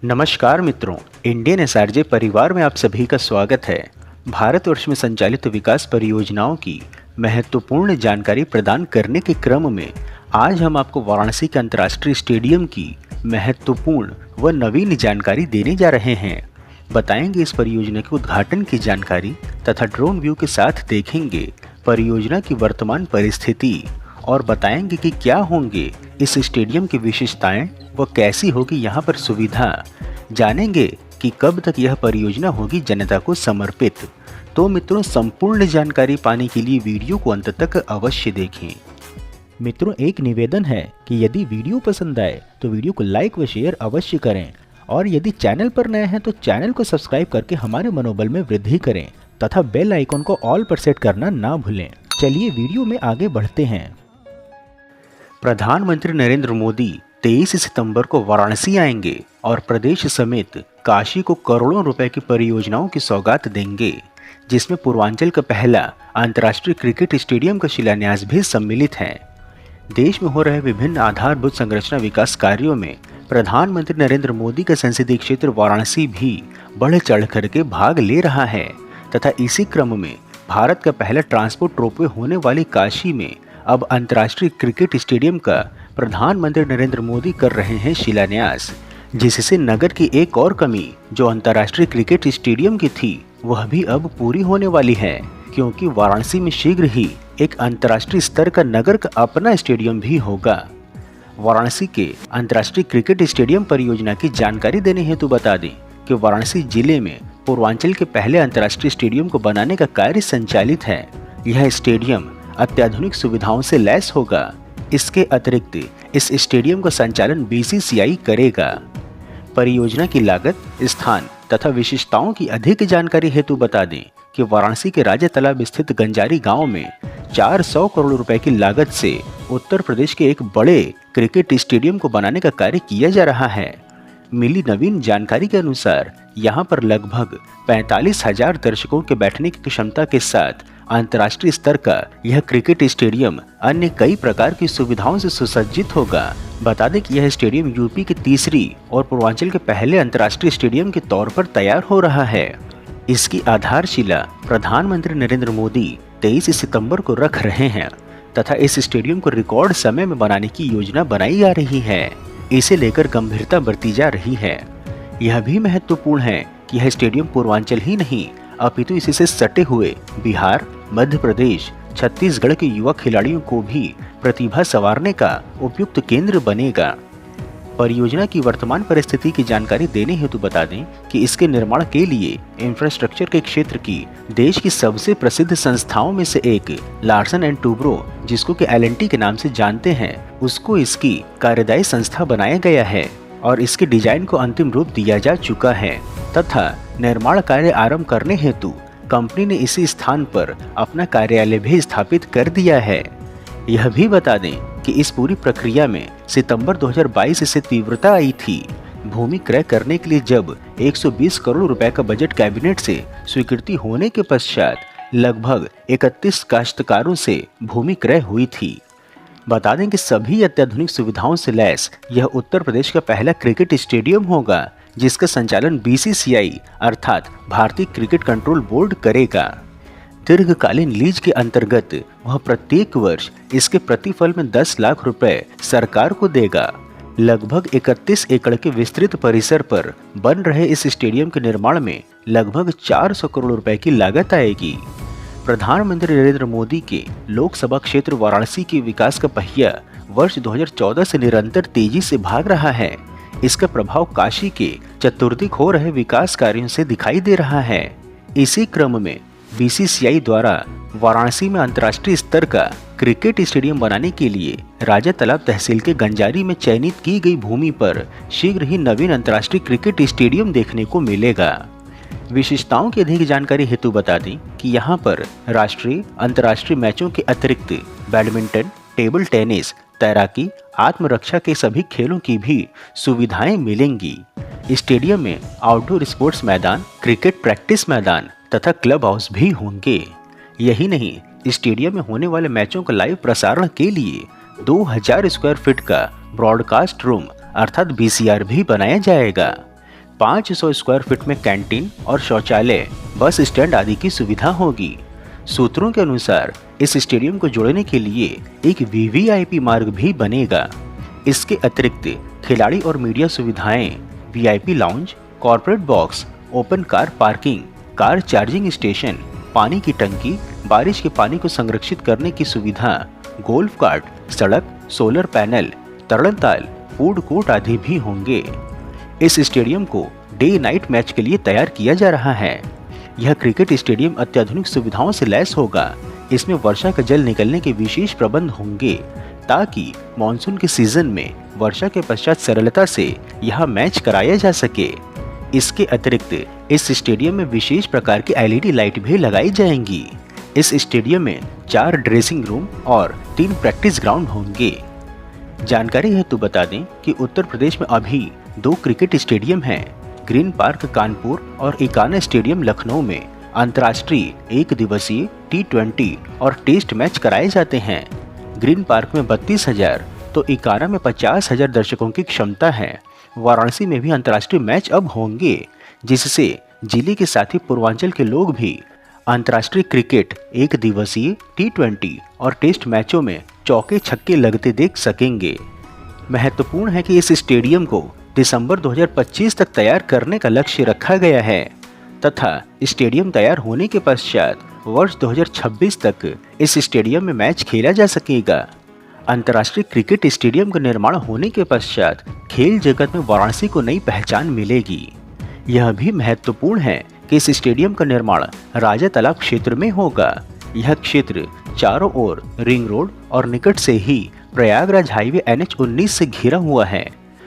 नमस्कार मित्रों, Indian SRJ परिवार में आप सभी का स्वागत है। भारतवर्ष में संचालित विकास परियोजनाओं की महत्वपूर्ण जानकारी प्रदान करने के क्रम में आज हम आपको वाराणसी के अंतर्राष्ट्रीय स्टेडियम की महत्वपूर्ण व नवीन जानकारी देने जा रहे हैं। बताएंगे इस परियोजना के उद्घाटन की जानकारी तथा ड्रोन व्यू के साथ देखेंगे परियोजना की वर्तमान परिस्थिति और बताएंगे कि क्या होंगे इस स्टेडियम की विशेषताएं व कैसी होगी यहाँ पर सुविधा। जानेंगे कि कब तक यह परियोजना होगी जनता को समर्पित। तो मित्रों, संपूर्ण जानकारी पाने के लिए वीडियो को अंत तक अवश्य देखें। मित्रों, एक निवेदन है कि यदि वीडियो पसंद आए तो वीडियो को लाइक व शेयर अवश्य करें और यदि चैनल पर नए हैं तो चैनल को सब्सक्राइब करके हमारे मनोबल में वृद्धि करें तथा बेल आइकन को ऑल पर सेट करना ना भूलें। चलिए वीडियो में आगे बढ़ते हैं। प्रधानमंत्री नरेंद्र मोदी 23 सितंबर को वाराणसी आएंगे और प्रदेश समेत काशी को करोड़ों रुपए की परियोजनाओं की सौगात देंगे, जिसमें पूर्वांचल का पहला अंतर्राष्ट्रीय क्रिकेट स्टेडियम का शिलान्यास भी सम्मिलित है। देश में हो रहे विभिन्न आधारभूत संरचना विकास कार्यों में प्रधानमंत्री नरेंद्र मोदी का संसदीय क्षेत्र वाराणसी भी बढ़ चढ़ करके भाग ले रहा है तथा इसी क्रम में भारत का पहला ट्रांसपोर्ट रोपवे होने वाली काशी में अब अंतर्राष्ट्रीय क्रिकेट स्टेडियम का प्रधानमंत्री नरेंद्र मोदी कर रहे हैं शिलान्यास, जिससे नगर की एक और कमी जो अंतर्राष्ट्रीय क्रिकेट स्टेडियम की थी वह भी अब पूरी होने वाली है, क्योंकि वाराणसी में शीघ्र ही एक अंतर्राष्ट्रीय स्तर का नगर का अपना स्टेडियम भी होगा। वाराणसी के अंतर्राष्ट्रीय क्रिकेट स्टेडियम परियोजना की जानकारी देने हेतु बता दें कि वाराणसी जिले में पूर्वांचल के पहले अंतर्राष्ट्रीय स्टेडियम को बनाने का कार्य संचालित है। यह स्टेडियम अत्याधुनिक सुविधाओं से लैस होगा। इसके अतिरिक्त इस स्टेडियम का संचालन बीसीसीआई करेगा। परियोजना की लागत, स्थान तथा विशेषताओं की अधिक जानकारी हेतु बता दें कि वाराणसी के राजा तालाब स्थित गंजारी गांव में 400 करोड़ रुपए की लागत से उत्तर प्रदेश के एक बड़े क्रिकेट स्टेडियम को बनाने का कार्य किया जा रहा है। मिली नवीन जानकारी के अनुसार यहाँ पर लगभग 45,000 दर्शकों के बैठने की क्षमता के साथ अंतर्राष्ट्रीय स्तर का यह क्रिकेट स्टेडियम अन्य कई प्रकार की सुविधाओं से सुसज्जित होगा। बता दें कि यह स्टेडियम यूपी की तीसरी और पूर्वांचल के पहले अंतर्राष्ट्रीय स्टेडियम के तौर पर तैयार हो रहा है। इसकी आधारशिला प्रधानमंत्री नरेंद्र मोदी 23 सितंबर को रख रहे हैं तथा इस स्टेडियम को रिकॉर्ड समय में बनाने की योजना बनाई जा रही है। इसे लेकर गंभीरता बरती जा रही है। यह भी महत्वपूर्ण है कि यह स्टेडियम पूर्वांचल ही नहीं अपितु इसी से सटे हुए बिहार, मध्य प्रदेश, छत्तीसगढ़ के युवा खिलाड़ियों को भी प्रतिभा संवारने का उपयुक्त केंद्र बनेगा। परियोजना की वर्तमान परिस्थिति की जानकारी देने हेतु बता दें कि इसके निर्माण के लिए इंफ्रास्ट्रक्चर के क्षेत्र की देश की सबसे प्रसिद्ध संस्थाओं में से एक लार्सन एंड टूब्रो, जिसको कि एल&टी के नाम से जानते हैं, उसको इसकी कार्यदायी संस्था बनाया गया है और इसके डिजाइन को अंतिम रूप दिया जा चुका है तथा निर्माण कार्य आरंभ करने हेतु कंपनी ने इसी स्थान पर अपना कार्यालय भी स्थापित कर दिया है। यह भी बता दें कि इस पूरी प्रक्रिया में सितंबर 2022 से तीव्रता आई थी। भूमि क्रय करने के लिए जब 120 करोड़ रुपए का बजट कैबिनेट से स्वीकृति होने के पश्चात लगभग 31 काश्तकारों से भूमि क्रय हुई थी। बता दें कि सभी अत्याधुनिक सुविधाओं से लैस यह उत्तर प्रदेश का पहला क्रिकेट स्टेडियम होगा, जिसका संचालन बीसीसीआई अर्थात भारतीय क्रिकेट कंट्रोल बोर्ड करेगा। दीर्घकालीन लीज के अंतर्गत वह प्रत्येक वर्ष इसके प्रतिफल में 10 लाख रुपए सरकार को देगा। लगभग 31 एकड़ के विस्तृत परिसर पर बन रहे इस स्टेडियम के निर्माण में लगभग 400 करोड़ रुपए की लागत आएगी। प्रधानमंत्री नरेंद्र मोदी के लोकसभा क्षेत्र वाराणसी के विकास का पहिया वर्ष 2014 से निरंतर तेजी से भाग रहा है। इसका प्रभाव काशी के चतुर्दिक हो रहे विकास कार्यों से दिखाई दे रहा है। इसी क्रम में बीसीसीआई द्वारा वाराणसी में अंतर्राष्ट्रीय स्तर का क्रिकेट स्टेडियम बनाने के लिए राजा तालाब तहसील के गंजारी में चयनित की गई भूमि पर शीघ्र ही नवीन अंतर्राष्ट्रीय क्रिकेट स्टेडियम देखने को मिलेगा। विशेषताओं की अधिक जानकारी हेतु बता दें कि यहाँ पर राष्ट्रीय अंतर्राष्ट्रीय मैचों के अतिरिक्त बैडमिंटन, टेबल टेनिस, तैराकी, आत्मरक्षा के सभी खेलों की भी सुविधाएं मिलेंगी। स्टेडियम में आउटडोर स्पोर्ट्स मैदान, क्रिकेट प्रैक्टिस मैदान तथा क्लब हाउस भी होंगे। यही नहीं, स्टेडियम में होने वाले मैचों का लाइव प्रसारण के लिए 2000 स्क्वायर फीट का ब्रॉडकास्ट रूम अर्थात बीसीआर भी बनाया जाएगा। 500 स्क्वायर फीट में कैंटीन और शौचालय, बस स्टैंड आदि की सुविधा होगी। सूत्रों के अनुसार इस स्टेडियम को जोड़ने के लिए एक वीवीआईपी मार्ग भी बनेगा। इसके अतिरिक्त खिलाड़ी और मीडिया सुविधाएं, VIP lounge, corporate box, open car parking, car charging station, पानी की टंकी, बारिश के पानी को संरक्षित करने की सुविधा, गोल्फ कार्ट, सड़क, सोलर पैनल, तरणताल, फूड कोर्ट आदि भी होंगे। इस स्टेडियम को डे नाइट मैच के लिए तैयार किया जा रहा है। यह क्रिकेट स्टेडियम अत्याधुनिक सुविधाओं से लैस होगा। इसमें वर्षा का जल निकलने के विशेष प्रबंध होंगे ताकि मानसून के सीजन में वर्षा के पश्चात सरलता से यह मैच कराया जा सके। इसके अतिरिक्त इस स्टेडियम में विशेष प्रकार की एलईडी लाइट भी लगाई जाएंगी। इस स्टेडियम में 4 ड्रेसिंग रूम और 3 प्रैक्टिस ग्राउंड होंगे। जानकारी हेतु बता दें कि उत्तर प्रदेश में अभी 2 क्रिकेट स्टेडियम हैं। ग्रीन पार्क कानपुर और इकाना स्टेडियम लखनऊ में अंतर्राष्ट्रीय 1 दिवसीय T20 और टेस्ट मैच कराए जाते हैं। ग्रीन पार्क में 32,000 तो इकाना में 50,000 दर्शकों की क्षमता है। वाराणसी में भी अंतर्राष्ट्रीय मैच अब होंगे, जिससे जिले के साथ ही पूर्वांचल के लोग भी अंतर्राष्ट्रीय क्रिकेट 1 दिवसीय T20 और टेस्ट मैचों में चौके छक्के लगते देख सकेंगे। महत्वपूर्ण है कि इस स्टेडियम को दिसंबर 2025 तक तैयार करने का लक्ष्य रखा गया है तथा स्टेडियम तैयार होने के पश्चात वर्ष 2026 तक इस स्टेडियम में मैच खेला जा सकेगा। अंतर्राष्ट्रीय क्रिकेट स्टेडियम का निर्माण होने के पश्चात खेल जगत में वाराणसी को नई पहचान मिलेगी। यह भी महत्वपूर्ण है कि इस स्टेडियम का निर्माण राजा तालाब क्षेत्र में होगा। यह क्षेत्र चारों ओर रिंग रोड और निकट से ही प्रयागराज हाईवे NH-19 से घिरा हुआ है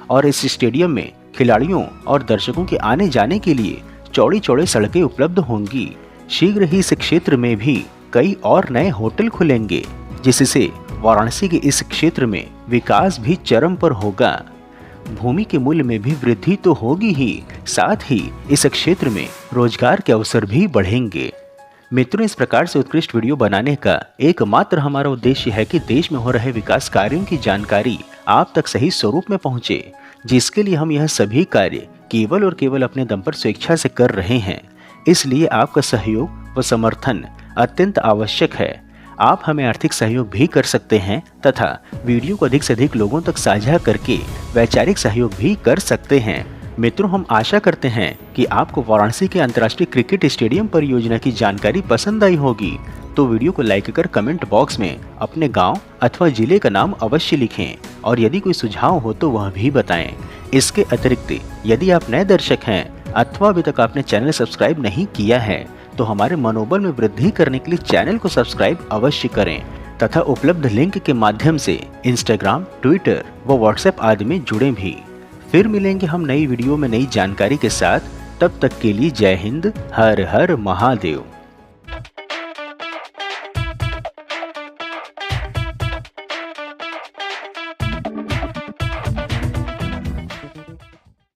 और इस स्टेडियम में खिलाड़ियों और दर्शकों के आने जाने के लिए चौड़ी चौड़ी सड़कें उपलब्ध होंगी। शीघ्र ही इस क्षेत्र में भी कई और नए होटल खुलेंगे, जिससे वाराणसी के इस क्षेत्र में विकास भी चरम पर होगा। भूमि के मूल्य में भी वृद्धि तो होगी ही, साथ ही इस क्षेत्र में रोजगार के अवसर भी बढ़ेंगे। मित्रों, इस प्रकार से उत्कृष्ट वीडियो बनाने का एकमात्र हमारा उद्देश्य है कि देश में हो रहे विकास कार्यों की जानकारी आप तक सही स्वरूप में पहुंचे, जिसके लिए हम यह सभी कार्य केवल और केवल अपने दम पर स्वेच्छा से कर रहे हैं। इसलिए आपका सहयोग व समर्थन अत्यंत आवश्यक है। आप हमें आर्थिक सहयोग भी कर सकते हैं तथा वीडियो को अधिक से अधिक लोगों तक साझा करके वैचारिक सहयोग भी कर सकते हैं। मित्रों, हम आशा करते हैं कि आपको वाराणसी के अंतर्राष्ट्रीय क्रिकेट स्टेडियम परियोजना की जानकारी पसंद आई होगी। तो वीडियो को लाइक कर कमेंट बॉक्स में अपने गांव अथवा जिले का नाम अवश्य लिखें और यदि कोई सुझाव हो तो वह भी बताएं। इसके अतिरिक्त यदि आप नए दर्शक हैं अथवा अभी तक आपने चैनल सब्सक्राइब नहीं किया है तो हमारे मनोबल में वृद्धि करने के लिए चैनल को सब्सक्राइब अवश्य करें तथा उपलब्ध लिंक के माध्यम से इंस्टाग्राम, ट्विटर व व्हाट्सएप आदि में जुड़ें भी। फिर मिलेंगे हम नई वीडियो में नई जानकारी के साथ। तब तक के लिए जय हिंद, हर हर महादेव।